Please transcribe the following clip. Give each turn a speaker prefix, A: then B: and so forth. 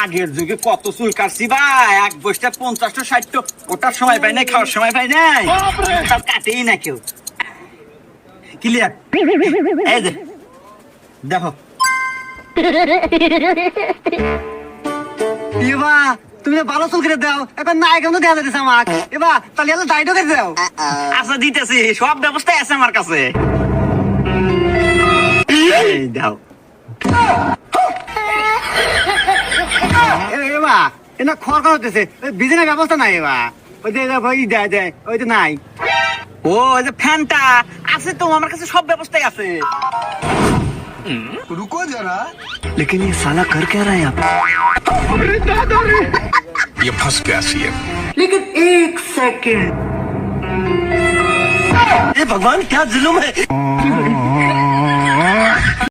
A: আগের যুগে কত চুল কাটছি ভাই, এক বসটা 50টা 60টা, ওটার সময় পাই নাই, খাওয়ার সময় পাই নাই, সব কাটেই না কেউ। ক্লিয়ার? এই যে দেখো এবা, তুমি তো ভালো চুল কেটে দাও, এখন না এখন তো দেওয়া যাচ্ছে আমার। এবা তাহলে এত দায়িত্ব কেটে দাও। আচ্ছা দিতেছি, সব ব্যবস্থা আছে আমার কাছে। এই দাও। এবা এটা খড় খড় হতেছে, বিজনেস ব্যবস্থা নাই। এবা ওই যে ওই দেয় দেয়, ওই তো নাই। ও ওই যে ফ্যানটা আছে তো আমার কাছে, সব ব্যবস্থাই আছে।
B: रुको जरा।
A: लेकिन ये साला कर क्या रहा है यहाँ पे?
B: ये फंस गया सी है।
A: लेकिन एक सेकंड, हे भगवान क्या जुल्म है।